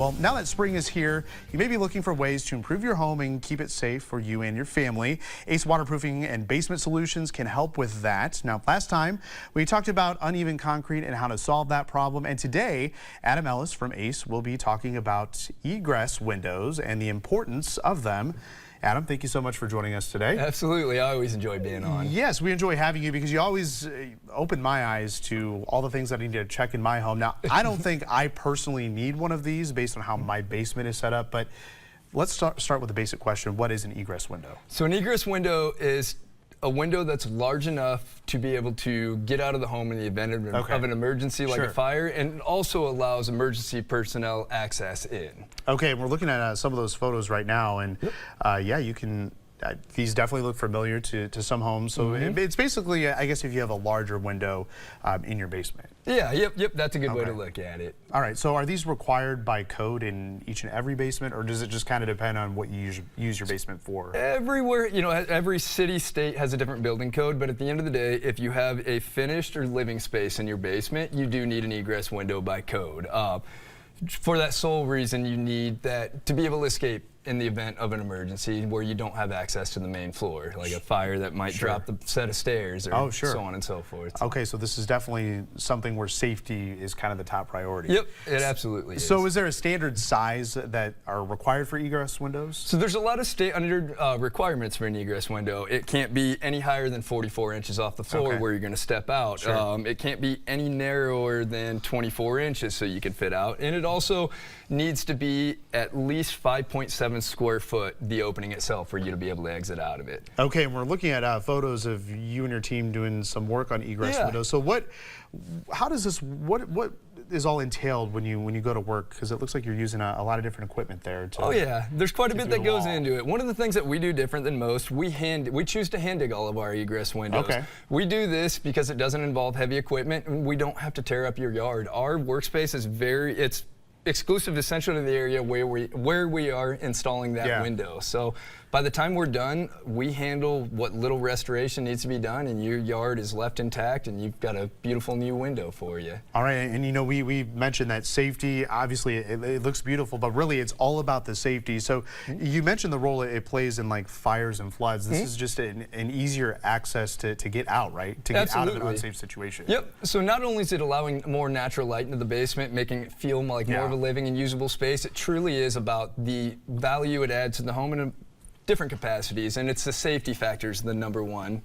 Well, now that spring is here, you may be looking for ways to improve your home and keep it safe for you and your family. Ace Waterproofing and Basement Solutions can help with that. Now, last time we talked about uneven concrete and how to solve that problem. And today, Adam Ellis from Ace will be talking about egress windows and the importance of them. Adam, thank you so much for joining us today. Absolutely. I always enjoy being on. Yes, we enjoy having you because you always open my eyes to all the things that I need to check in my home. Now, I don't think I personally need one of these based on how my basement is set up, but let's start with the basic question. What is an egress window? So an egress window is a window that's large enough to be able to get out of the home in the event of an emergency like a fire, and it also allows emergency personnel access in. Okay, we're looking at some of those photos right now, and yeah, you can. These definitely look familiar to some homes. So it's basically, I guess, if you have a larger window in your basement. Yeah, yep, that's a good way to look at it. All right, so are these required by code in each and every basement, or does it just kind of depend on what you use your basement for? Everywhere, you know, every city, state has a different building code, but at the end of the day, if you have a finished or living space in your basement, you do need an egress window by code. For that sole reason, you need that to be able to escape in the event of an emergency where you don't have access to the main floor, like a fire that might drop the set of stairs or so on and so forth. Okay, so this is definitely something where safety is kind of the top priority. Yep, it absolutely is. So is there a standard size that are required for egress windows? So there's a lot of standard requirements for an egress window. It can't be any higher than 44 inches off the floor where you're going to step out. It can't be any narrower than 24 inches so you can fit out. And it also needs to be at least 5.7 square foot, the opening itself, for you to be able to exit out of it. Okay, and we're looking at photos of you and your team doing some work on egress windows. So what is all entailed when you go to work? Because it looks like you're using a lot of different equipment there. There's quite a bit that goes into it. One of the things that we do different than most, we choose to hand dig all of our egress windows. We do this because it doesn't involve heavy equipment, and we don't have to tear up your yard. Our workspace is it's exclusive essential to the area where we are installing that window. So by the time we're done, we handle what little restoration needs to be done, and your yard is left intact, and you've got a beautiful new window for you. All right, and you know, we mentioned that safety, obviously it looks beautiful, but really it's all about the safety. So you mentioned the role it plays in like fires and floods. This is just an easier access to get out, right? To get out of an unsafe situation. Yep, so not only is it allowing more natural light into the basement, making it feel like more of a living and usable space, it truly is about the value it adds to the home in different capacities, and it's the safety factors the #1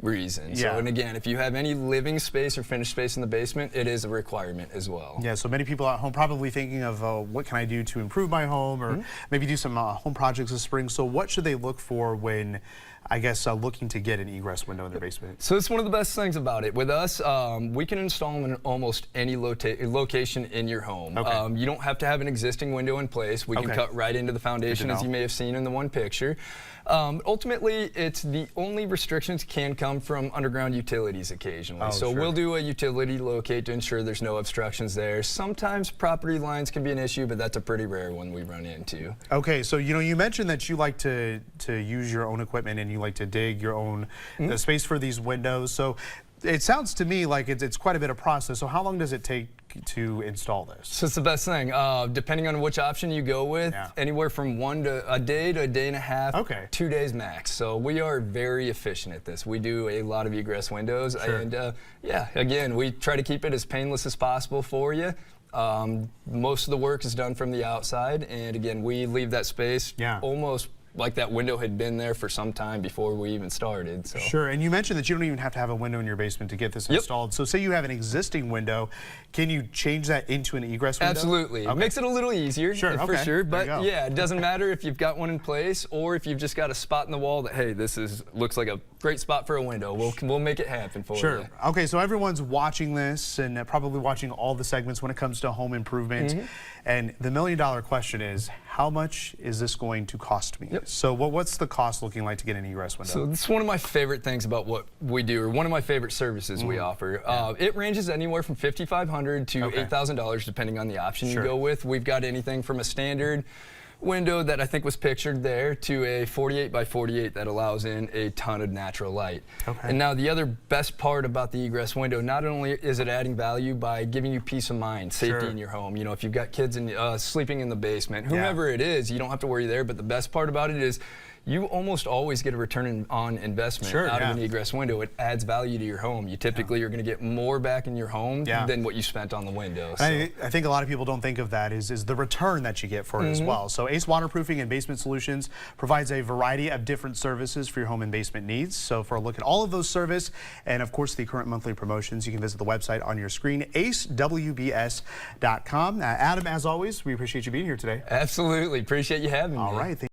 reason. So, and again, if you have any living space or finished space in the basement, it is a requirement as well. Yeah, so many people at home probably thinking of what can I do to improve my home, or maybe do some home projects this spring. So what should they look for when, I guess, looking to get an egress window in their basement? So it's one of the best things about it. With us, we can install them in almost any location in your home. You don't have to have an existing window in place. We can cut right into the foundation, as you may have seen in the one picture. Ultimately, it's the only restrictions can come from underground utilities occasionally. So we'll do a utility locate to ensure there's no obstructions there. Sometimes property lines can be an issue, but that's a pretty rare one we run into. Okay, so you know, you mentioned that you like to use your own equipment and you like to dig your own space for these windows. So it sounds to me like it's quite a bit of process. So how long does it take to install this? So it's the best thing. Depending on which option you go with, anywhere from a day to a day and a half, 2 days max. So we are very efficient at this. We do a lot of egress windows, and yeah, again, we try to keep it as painless as possible for you. Most of the work is done from the outside, and again, we leave that space almost like that window had been there for some time before we even started. So. Sure, and you mentioned that you don't even have to have a window in your basement to get this installed. So say you have an existing window, can you change that into an egress window? Absolutely. It makes it a little easier, for sure. But yeah, it doesn't matter if you've got one in place or if you've just got a spot in the wall that, hey, this looks like a great spot for a window. We'll make it happen for you. Okay, so everyone's watching this and probably watching all the segments when it comes to home improvement. And the million-dollar question is, how much is this going to cost me? So what's the cost looking like to get an egress window? So this is one of my favorite things about what we do, or one of my favorite services we offer. It ranges anywhere from $5,500 to $8,000 depending on the option you go with. We've got anything from a standard window that I think was pictured there to a 48 by 48 that allows in a ton of natural light. Okay. And now the other best part about the egress window, not only is it adding value by giving you peace of mind, safety in your home. You know, if you've got kids sleeping in the basement, whomever it is, you don't have to worry there. But the best part about it is you almost always get a return on investment out of an egress window. It adds value to your home. You typically are going to get more back in your home than what you spent on the window. So. I think a lot of people don't think of that is the return that you get for it as well. So Ace Waterproofing and Basement Solutions provides a variety of different services for your home and basement needs. So for a look at all of those service and of course the current monthly promotions, you can visit the website on your screen, acewbs.com. Adam, as always, we appreciate you being here today. Absolutely. Appreciate you having me. All right.